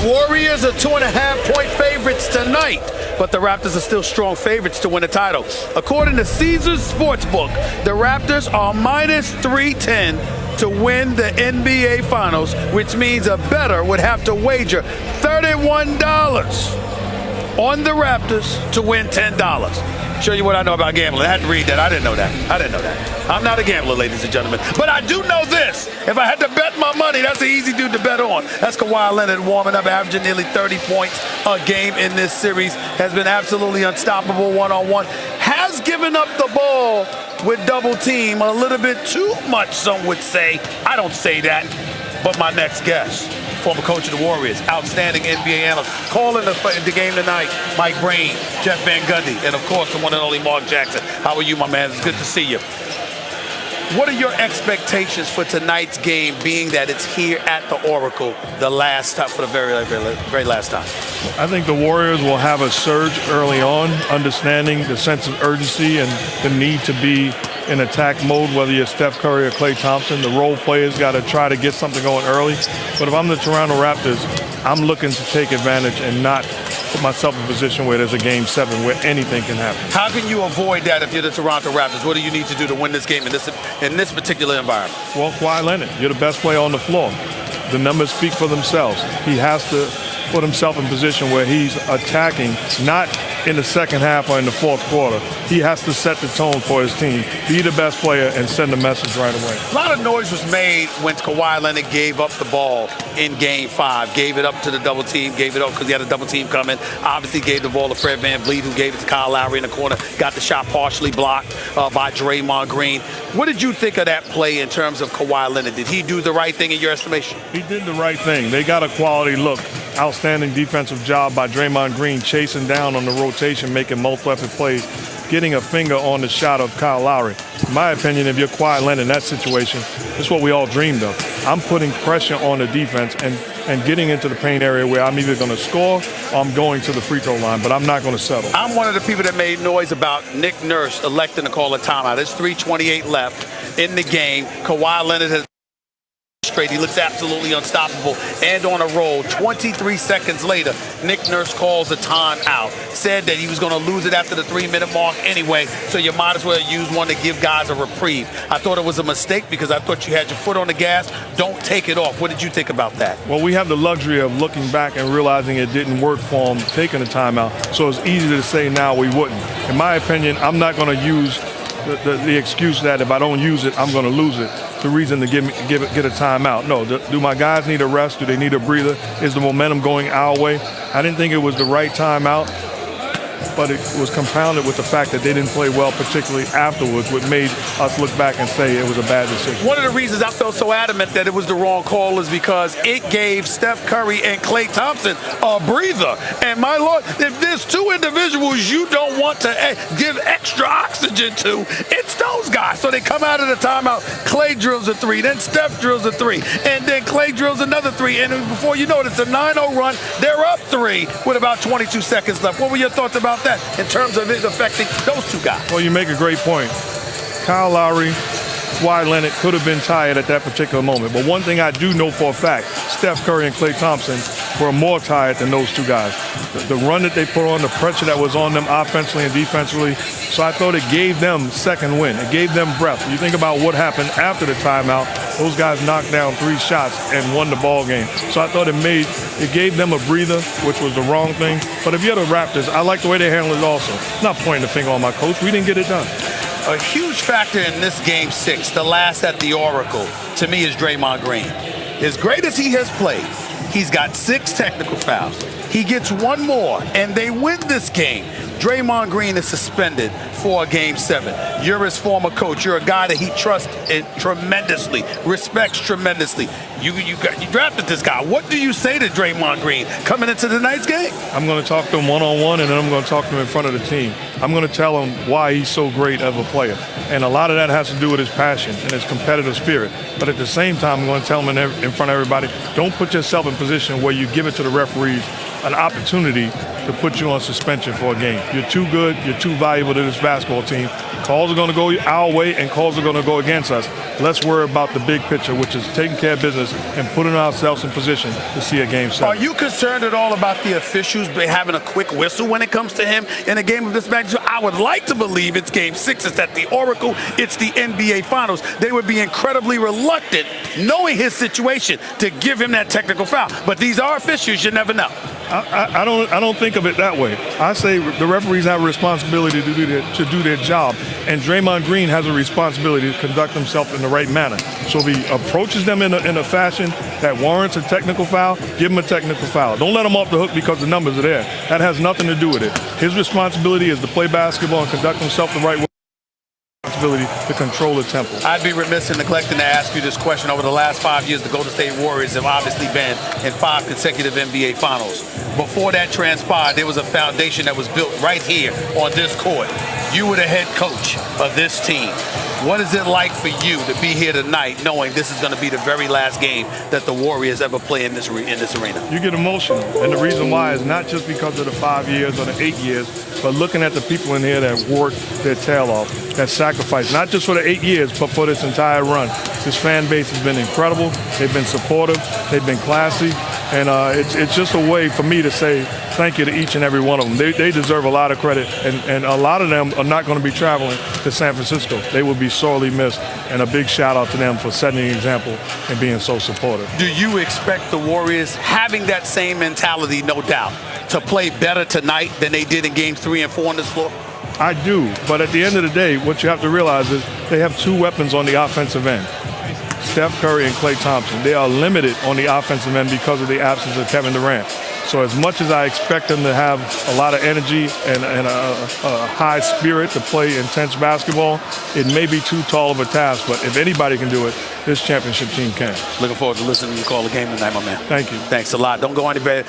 Warriors are 2.5-point favorites tonight, but the Raptors are still strong favorites to win the title. According to Caesars Sportsbook, the Raptors are minus 310 to win the NBA Finals, which means a bettor would have to wager $31 on the Raptors to win $10. Show you what I know about gambling. I had to read that. I didn't know that. I'm not a gambler, ladies and gentlemen. But I do know this. If I had to bet my money, that's an easy dude to bet on. That's Kawhi Leonard warming up, averaging nearly 30 points a game in this series. Has been absolutely unstoppable one-on-one. Has given up the ball with double team a little bit too much, some would say. I don't say that, but my next guest, former coach of the Warriors, outstanding NBA analyst, calling the game tonight, Mike Breen, Jeff Van Gundy, and of course the one and only Mark Jackson. How are you, my man? It's good to see you. What are your expectations for tonight's game, being that it's here at the Oracle the last time, for the very last time? I think the Warriors will have a surge early on, understanding the sense of urgency and the need to be in attack mode, whether you're Steph Curry or Klay Thompson. The role players got to try to get something going early. But if I'm the Toronto Raptors, I'm looking to take advantage and not put myself in a position where there's a Game 7 where anything can happen. How can you avoid that if you're the Toronto Raptors? What do you need to do to win this game in this particular environment? Well, Kawhi Leonard, you're the best player on the floor. The numbers speak for themselves. He has to put himself in position where he's attacking, not in the second half or in the fourth quarter. He has to set the tone for his team, be the best player, and send a message right away. A lot of noise was made when Kawhi Leonard gave up the ball in Game 5. Gave it up to the double team, gave it up because he had a double team coming. Obviously gave the ball to Fred VanVleet, who gave it to Kyle Lowry in the corner. Got the shot partially blocked by Draymond Green. What did you think of that play in terms of Kawhi Leonard? Did he do the right thing in your estimation? He did the right thing. They got a quality look. Outstanding defensive job by Draymond Green, chasing down on the rotation, making multiple plays, getting a finger on the shot of Kyle Lowry. In my opinion, if you're Kawhi Leonard in that situation, it's what we all dreamed of. I'm putting pressure on the defense and getting into the paint area where I'm either going to score or I'm going to the free throw line, but I'm not going to settle. I'm one of the people that made noise about Nick Nurse electing to call a timeout. There's 3:28 left in the game. Kawhi Leonard has straight. He looks absolutely unstoppable and on a roll. 23 seconds later, Nick Nurse calls a timeout. Said that he was going to lose it after the 3-minute mark anyway, so you might as well use one to give guys a reprieve. I thought it was a mistake because I thought you had your foot on the gas. Don't take it off. What did you think about that? Well, we have the luxury of looking back and realizing it didn't work for him taking a timeout, so it's easy to say now we wouldn't. In my opinion, I'm not going to use the excuse that if I don't use it, I'm going to lose it. The reason to get a timeout. No, do my guys need a rest? Do they need a breather? Is the momentum going our way? I didn't think it was the right timeout, but it was compounded with the fact that they didn't play well, particularly afterwards, which made us look back and say it was a bad decision. One of the reasons I felt so adamant that it was the wrong call is because it gave Steph Curry and Klay Thompson a breather. And my Lord, if there's two individuals you don't want to give extra oxygen to, it's those guys. So they come out of the timeout, Klay drills a 3, then Steph drills a 3, and then Klay drills another 3. And before you know it, it's a 9-0 run. They're up 3 with about 22 seconds left. What were your thoughts about that in terms of it affecting those two guys? Well, you make a great point. Kyle Lowry, Kawhi Leonard could have been tired at that particular moment. But one thing I do know for a fact, Steph Curry and Klay Thompson were more tired than those two guys. The run that they put on, the pressure that was on them offensively and defensively. So I thought it gave them second wind. It gave them breath. You think about what happened after the timeout. Those guys knocked down 3 shots and won the ball game. So I thought it gave them a breather, which was the wrong thing. But if you're the Raptors, I like the way they handled it also. Not pointing the finger on my coach. We didn't get it done. A huge factor in this Game 6, the last at the Oracle, to me is Draymond Green. As great as he has played, he's got 6 technical fouls. He gets one more, and they win this game. Draymond Green is suspended for a Game 7. You're his former coach. You're a guy that he trusts tremendously, respects tremendously. You drafted this guy. What do you say to Draymond Green coming into tonight's game? I'm going to talk to him one-on-one, and then I'm going to talk to him in front of the team. I'm going to tell him why he's so great of a player. And a lot of that has to do with his passion and his competitive spirit. But at the same time, I'm going to tell him in front of everybody, don't put yourself in a position where you give it to the referees an opportunity to put you on suspension for a game. You're too good, you're too valuable to this basketball team. Calls are going to go our way and calls are going to go against us. Let's worry about the big picture, which is taking care of business and putting ourselves in position to see a game 7. Are you concerned at all about the officials having a quick whistle when it comes to him in a game of this magnitude? I would like to believe it's game 6. It's at the Oracle. It's the NBA Finals. They would be incredibly reluctant, knowing his situation, to give him that technical foul. But these are officials. You never know. I don't think of it that way. I say the referees have a responsibility to do their job, and Draymond Green has a responsibility to conduct himself in the right manner. So if he approaches them in a fashion that warrants a technical foul, give him a technical foul. Don't let him off the hook because the numbers are there. That has nothing to do with it. His responsibility is to play basketball and conduct himself the right way. To control the tempo. I'd be remiss in neglecting to ask you this question. Over the last 5 years, the Golden State Warriors have obviously been in 5 consecutive NBA Finals. Before that transpired, there was a foundation that was built right here on this court. You were the head coach of this team. What is it like for you to be here tonight knowing this is going to be the very last game that the Warriors ever play in this arena? You get emotional, and the reason why is not just because of the 5 years or the 8 years, but looking at the people in here that worked their tail off, that sacrificed, not just for the 8 years, but for this entire run. This fan base has been incredible. They've been supportive. They've been classy. And it's just a way for me to say thank you to each and every one of them. They deserve a lot of credit, and a lot of them are not going to be traveling to San Francisco. They will be sorely missed, and a big shout out to them for setting the example and being so supportive. Do you expect the Warriors, having that same mentality, no doubt, to play better tonight than they did in games 3 and 4 on this floor? I do, but at the end of the day, what you have to realize is they have 2 weapons on the offensive end. Steph Curry and Klay Thompson. They are limited on the offensive end because of the absence of Kevin Durant. So as much as I expect them to have a lot of energy and a high spirit to play intense basketball, it may be too tall of a task, but if anybody can do it, this championship team can. Looking forward to listening to you call the game tonight, my man. Thank you. Thanks a lot. Don't go anywhere,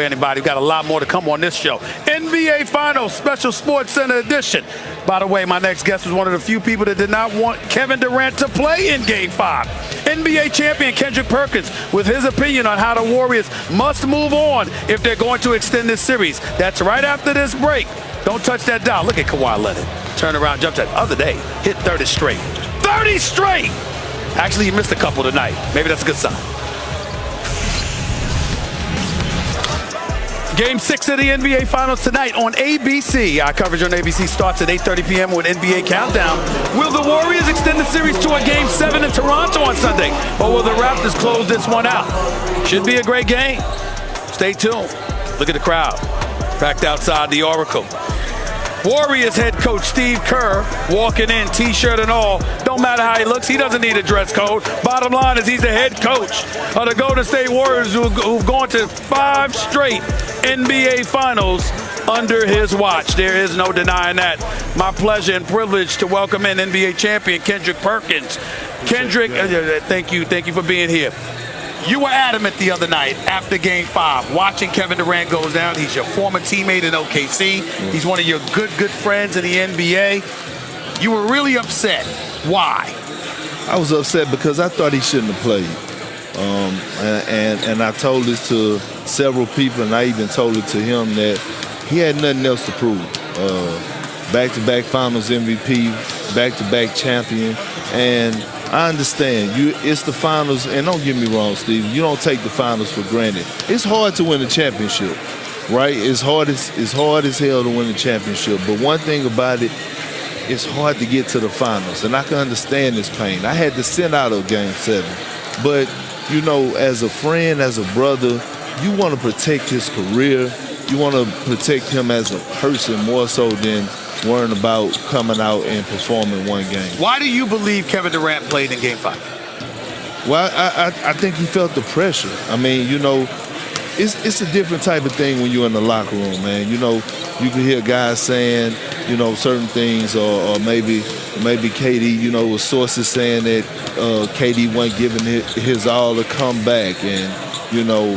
anybody. We've got a lot more to come on this show. NBA Finals Special Sports Center edition. By the way, my next guest was one of the few people that did not want Kevin Durant to play in Game 5. NBA champion Kendrick Perkins with his opinion on how the Warriors must move on if they're going to extend this series. That's right after this break. Don't touch that dial. Look at Kawhi Leonard. Turn around, jump shot. Other day, hit 30 straight. 30 straight! Actually, he missed a couple tonight. Maybe that's a good sign. Game 6 of the NBA Finals tonight on ABC. Our coverage on ABC starts at 8:30 p.m. with NBA Countdown. Will the Warriors extend the series to a Game 7 in Toronto on Sunday? Or will the Raptors close this one out? Should be a great game. Stay tuned. Look at the crowd packed outside the Oracle. Warriors head coach Steve Kerr walking in, T-shirt and all. Don't matter how he looks, he doesn't need a dress code. Bottom line is he's the head coach of the Golden State Warriors who've gone to 5 straight NBA Finals under his watch. There is no denying that. My pleasure and privilege to welcome in NBA champion Kendrick Perkins. Kendrick, thank you for being here. You were adamant the other night after Game 5, watching Kevin Durant goes down. He's your former teammate in OKC. He's one of your good friends in the NBA. You were really upset. Why? I was upset because I thought he shouldn't have played. And I told this to several people, and I even told it to him that he had nothing else to prove. Back-to-back Finals MVP, back-to-back champion, and I understand it's the finals, and don't get me wrong, Steve. You don't take the finals for granted. It's hard to win a championship, right? It's hard as hell to win a championship. But one thing about it, it's hard to get to the finals, and I can understand this pain. I had to sit out of Game 7, but you know, as a friend, as a brother, you want to protect his career. You want to protect him as a person more so than worrying about coming out and performing one game. Why do you believe Kevin Durant played in Game 5? Well, I think he felt the pressure. I mean, you know, it's a different type of thing when you're in the locker room, man. You know, you can hear guys saying, you know, certain things, or maybe KD, you know, with sources saying that KD wasn't giving his all to come back, and, you know,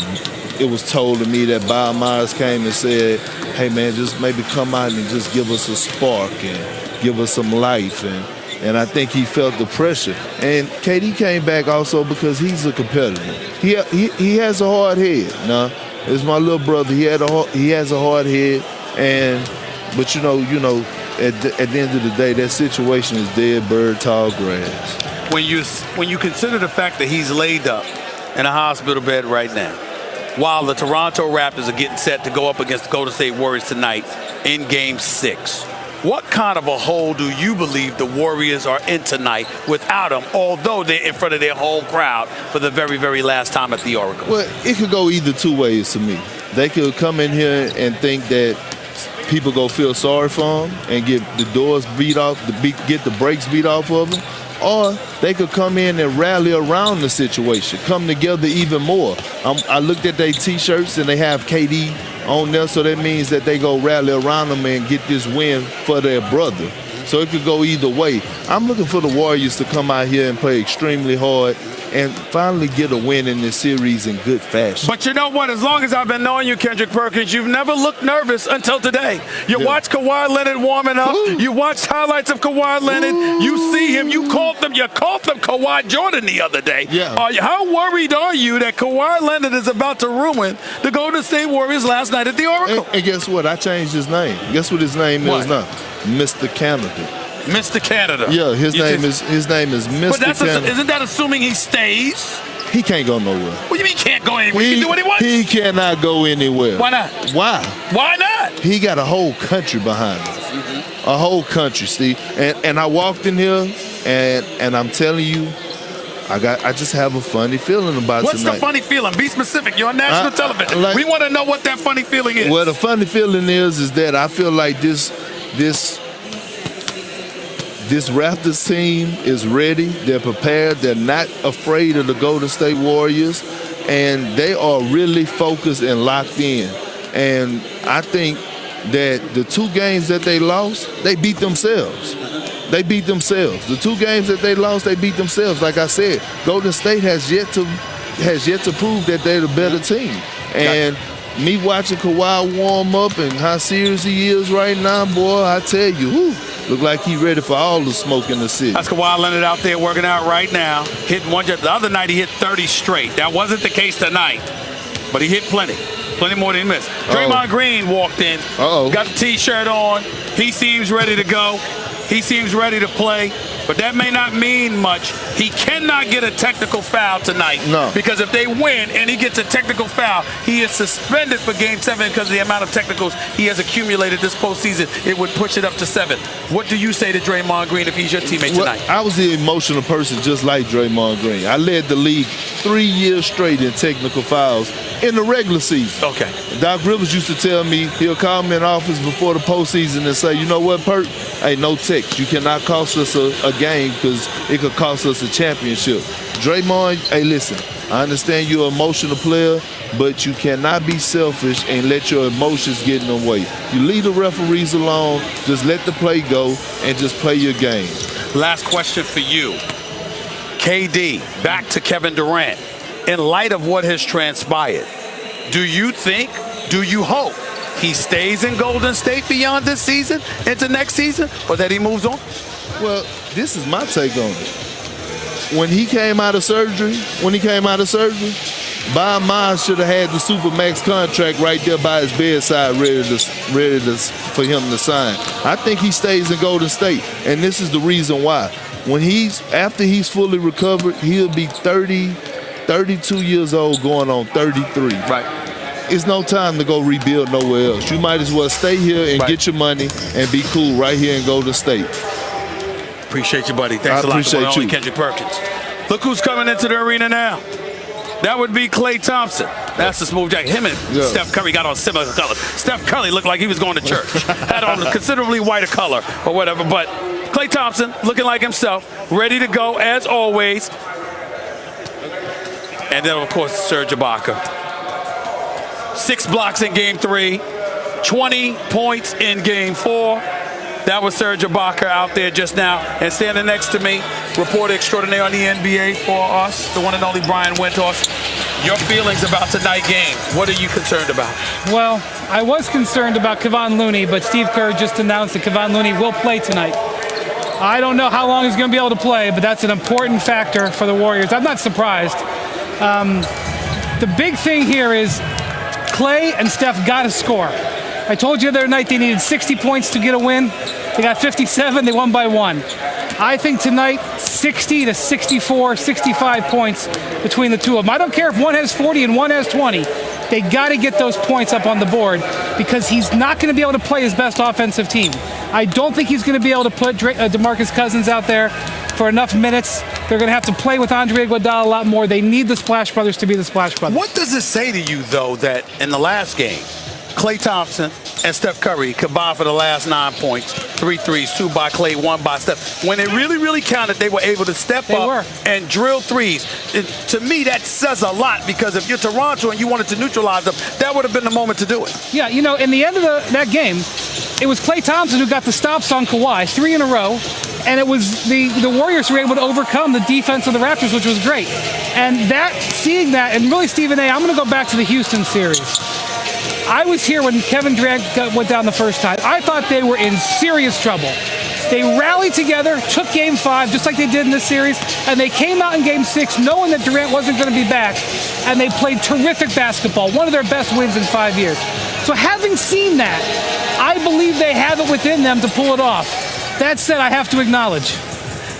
it was told to me that Bob Myers came and said, hey, man, just maybe come out and just give us a spark and give us some life. And I think he felt the pressure. And KD came back also because he's a competitor. He has a hard head. Now, It's my little brother. He has a hard head, but you know, at the end of the day, that situation is dead bird, tall grass. When you consider the fact that he's laid up in a hospital bed right now, while the Toronto Raptors are getting set to go up against the Golden State Warriors tonight in Game 6, what kind of a hole do you believe the Warriors are in tonight without him, although they're in front of their whole crowd for the very, very last time at the Oracle? Well, it could go either two ways to me. They could come in here and think that people go feel sorry for them and get the doors beat off, get the brakes beat off of them, or they could come in and rally around the situation, come together even more. I looked at their T-shirts and they have KD on there, so that means that they go rally around them and get this win for their brother. So it could go either way. I'm looking for the Warriors to come out here and play extremely hard and finally get a win in this series in good fashion. But you know what? As long as I've been knowing you, Kendrick Perkins, you've never looked nervous until today. You watched Kawhi Leonard warming up. Ooh. You watched highlights of Kawhi Leonard. Ooh. You see him. You called them Kawhi Jordan the other day. Yeah. How worried are you that Kawhi Leonard is about to ruin the Golden State Warriors last night at the Oracle? And guess what? I changed his name. Guess what his name is now? Mr. Canada. Mr. Canada. Yeah, his name is Mr. Canada. Isn't that assuming he stays? He can't go nowhere. What do you mean he can't go anywhere? He can do what he wants? He cannot go anywhere. Why not? Why? Why not? He got a whole country behind him. Mm-hmm. A whole country, Steve. And I walked in here, and I'm telling you, I just have a funny feeling about What's tonight. the funny feeling? Be specific. You're on national television. We want to know what that funny feeling is. Well, the funny feeling is that I feel like this Raptors team is ready. They're prepared. They're not afraid of the Golden State Warriors. And they are really focused and locked in. And I think that the two games that they lost, they beat themselves. They beat themselves. The two games that they lost, they beat themselves. Like I said, Golden State has yet to prove that they're the better team. And me watching Kawhi warm up and how serious he is right now, boy, I tell you, look like he's ready for all the smoke in the city. That's Kawhi Leonard out there working out right now. Hitting one. The other night he hit 30 straight. That wasn't the case tonight, but he hit plenty more than he missed. Draymond Green walked in, got the T-shirt on. He seems ready to go. He seems ready to play, but that may not mean much. He cannot get a technical foul tonight. No. Because if they win and he gets a technical foul, he is suspended for Game 7 because of the amount of technicals he has accumulated this postseason. It would push it up to 7. What do you say to Draymond Green if he's your teammate tonight? I was the emotional person just like Draymond Green. I led the league 3 years straight in technical fouls in the regular season. Okay. Doc Rivers used to tell me, he'll call me in office before the postseason and say, you know what, Perk? Hey, no text. You cannot cost us a game because it could cost us a championship. Draymond, hey, listen, I understand you're an emotional player, but you cannot be selfish and let your emotions get in the way. You leave the referees alone, just let the play go, and just play your game. Last question for you. KD, back to Kevin Durant. In light of what has transpired, do you hope he stays in Golden State beyond this season into next season, or that he moves on? Well, this is my take on it. When he came out of surgery, Bob Myers should have had the Supermax contract right there by his bedside ready to for him to sign. I think he stays in Golden State, and this is the reason why. After he's fully recovered, he'll be 32 years old going on 33. Right. It's no time to go rebuild nowhere else. You might as well stay here and get your money and be cool right here in Golden State. Appreciate you, buddy. Thanks a lot. Appreciate you. Kendrick Perkins. Look who's coming into the arena now. That would be Klay Thompson. That's the smooth jacket. Him and Steph Curry got on similar colors. Steph Curry looked like he was going to church. Had on a considerably whiter color or whatever. But Klay Thompson looking like himself, ready to go as always. And then, of course, Serge Ibaka. 6 blocks in Game 3, 20 points in Game 4. That was Serge Ibaka out there just now. And standing next to me, reporter extraordinaire on the NBA for us, the one and only Brian Windhorst. Your feelings about tonight's game, what are you concerned about? Well, I was concerned about Kevon Looney, but Steve Kerr just announced that Kevon Looney will play tonight. I don't know how long he's going to be able to play, but that's an important factor for the Warriors. I'm not surprised. The big thing here is Clay and Steph got to score. I told you the other night they needed 60 points to get a win. They got 57. They won by 1. I think tonight 60 to 64, 65 points between the two of them. I don't care if one has 40 and one has 20. They got to get those points up on the board because he's not going to be able to play his best offensive team. I don't think he's going to be able to put DeMarcus Cousins out there for enough minutes. They're going to have to play with Andre Iguodala a lot more. They need the Splash Brothers to be the Splash Brothers. What does it say to you, though, that in the last game, Klay Thompson and Steph Curry combined for the last 9 points, 3 threes, 2 by Klay, 1 by Steph. When it really, really counted, they were able to step up and drill threes. To me, that says a lot because if you're Toronto and you wanted to neutralize them, that would have been the moment to do it. Yeah, in the end of that game, it was Klay Thompson who got the stops on Kawhi, 3 in a row. And it was the Warriors who were able to overcome the defense of the Raptors, which was great. And seeing that, and really, Stephen A., I'm going to go back to the Houston series. I was here when Kevin Durant went down the first time. I thought they were in serious trouble. They rallied together, took Game 5, just like they did in this series, and they came out in Game 6 knowing that Durant wasn't going to be back, and they played terrific basketball, one of their best wins in 5 years. So having seen that, I believe they have it within them to pull it off. That said, I have to acknowledge,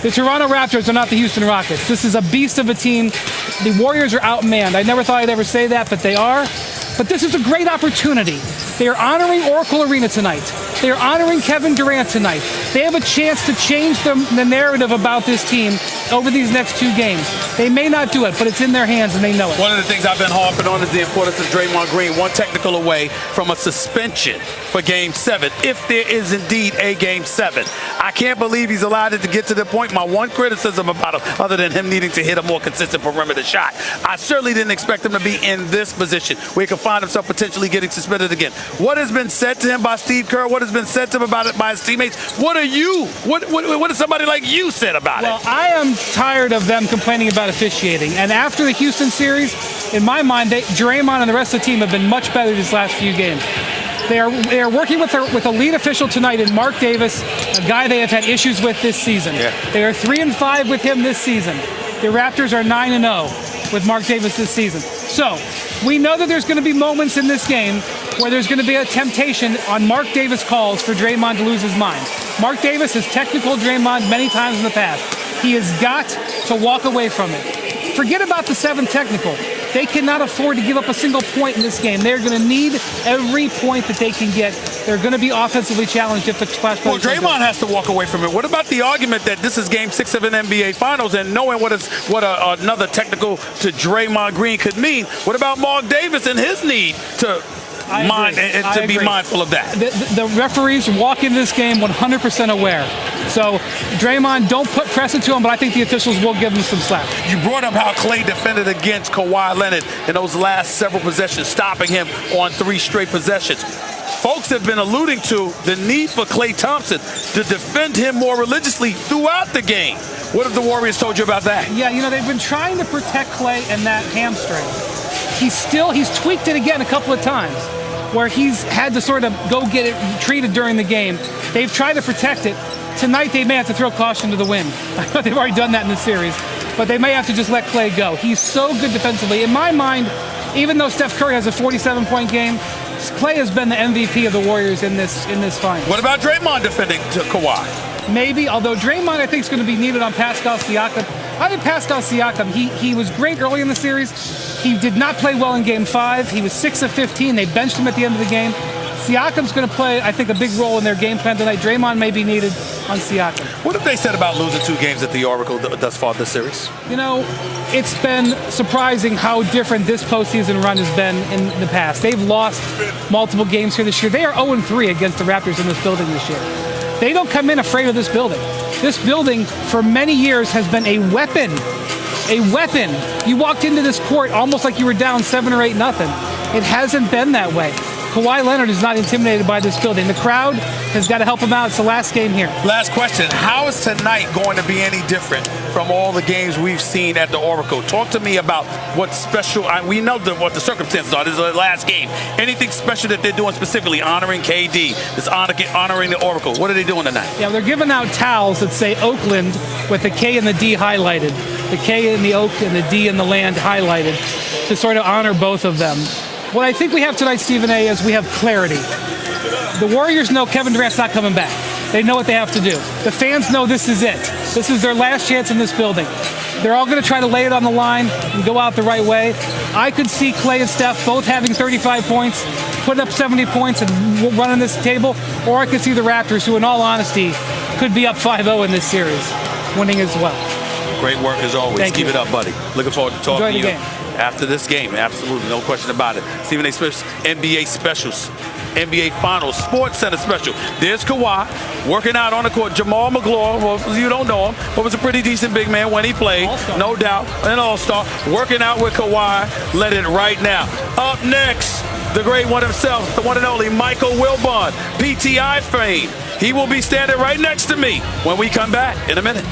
the Toronto Raptors are not the Houston Rockets. This is a beast of a team. The Warriors are outmanned. I never thought I'd ever say that, but they are. But this is a great opportunity. They are honoring Oracle Arena tonight. They are honoring Kevin Durant tonight. They have a chance to change the narrative about this team over these next 2 games. They may not do it, but it's in their hands and they know it. One of the things I've been harping on is the importance of Draymond Green, one technical away from a suspension for Game 7, if there is indeed a Game 7. I can't believe he's allowed it to get to the point. My one criticism about him, other than him needing to hit a more consistent perimeter shot, I certainly didn't expect him to be in this position where he could find himself potentially getting suspended again. What has been said to him by Steve Kerr? What has been said to him about it by his teammates? What has somebody like you said about it? Well, I am tired of them complaining about officiating. And after the Houston series, in my mind, Draymond and the rest of the team have been much better these last few games. They are working with a lead official tonight in Mark Davis, a guy they have had issues with this season. Yeah. They are 3-5 with him this season. The Raptors are 9-0 with Mark Davis this season. So we know that there's going to be moments in this game where there's going to be a temptation on Mark Davis calls for Draymond to lose his mind. Mark Davis has technical Draymond many times in the past. He has got to walk away from it. Forget about the 7 technical. They cannot afford to give up a single point in this game. They're going to need every point that they can get. They're going to be offensively challenged if the Splash Brothers. Well, Draymond has to walk away from it. What about the argument that this is Game 6 of an NBA Finals and knowing what another technical to Draymond Green could mean? What about Mark Davis and his need to be mindful of that? The referees walk into this game 100% aware. So Draymond, don't put pressure to him, but I think the officials will give him some slack. You brought up how Klay defended against Kawhi Leonard in those last several possessions, stopping him on 3 straight possessions. Folks have been alluding to the need for Klay Thompson to defend him more religiously throughout the game. What have the Warriors told you about that? Yeah, they've been trying to protect Klay and that hamstring. He's tweaked it again a couple of times where he's had to sort of go get it treated during the game. They've tried to protect it. Tonight they may have to throw caution to the wind. I know they've already done that in this series, but they may have to just let Klay go. He's so good defensively. In my mind, even though Steph Curry has a 47-point game, Klay has been the MVP of the Warriors in this final. What about Draymond defending to Kawhi? Maybe, although Draymond I think is going to be needed on Pascal Siakam. I think Pascal Siakam, he was great early in the series. He did not play well in Game 5. He was 6 of 15. They benched him at the end of the game. Siakam's going to play, I think, a big role in their game plan tonight. Draymond may be needed on Siakam. What have they said about losing 2 games at the Oracle thus far this series? It's been surprising how different this postseason run has been in the past. They've lost multiple games here this year. They are 0-3 against the Raptors in this building this year. They don't come in afraid of this building. This building, for many years, has been a weapon. A weapon. You walked into this court almost like you were down 7 or 8-0. It hasn't been that way. Kawhi Leonard is not intimidated by this building. The crowd has got to help him out. It's the last game here. Last question. How is tonight going to be any different from all the games we've seen at the Oracle? Talk to me about what's special. We know what the circumstances are. This is the last game. Anything special that they're doing specifically honoring KD, this honoring the Oracle? What are they doing tonight? Yeah, they're giving out towels that say Oakland with the K and the D highlighted. The K in the Oak and the D in the land highlighted to sort of honor both of them. What I think we have tonight, Stephen A., is we have clarity. The Warriors know Kevin Durant's not coming back. They know what they have to do. The fans know this is it. This is their last chance in this building. They're all going to try to lay it on the line and go out the right way. I could see Klay and Steph both having 35 points, putting up 70 points and running this table, or I could see the Raptors, who in all honesty could be up 5-0 in this series, winning as well. Great work as always. Thank Keep you. it up, buddy. Looking forward to talking Enjoy to the you game. after this game. Absolutely, no question about it. Stephen A. Smith's NBA specials, NBA Finals, Sports Center special. There's Kawhi working out on the court. Jamal McGlory, well, you don't know him, but was a pretty decent big man when he played, All-star. no doubt, an all-star. Working out with Kawhi. Let it right now. Up next, the great one himself, the one and only Michael Wilbon, PTI fame. He will be standing right next to me when we come back in a minute.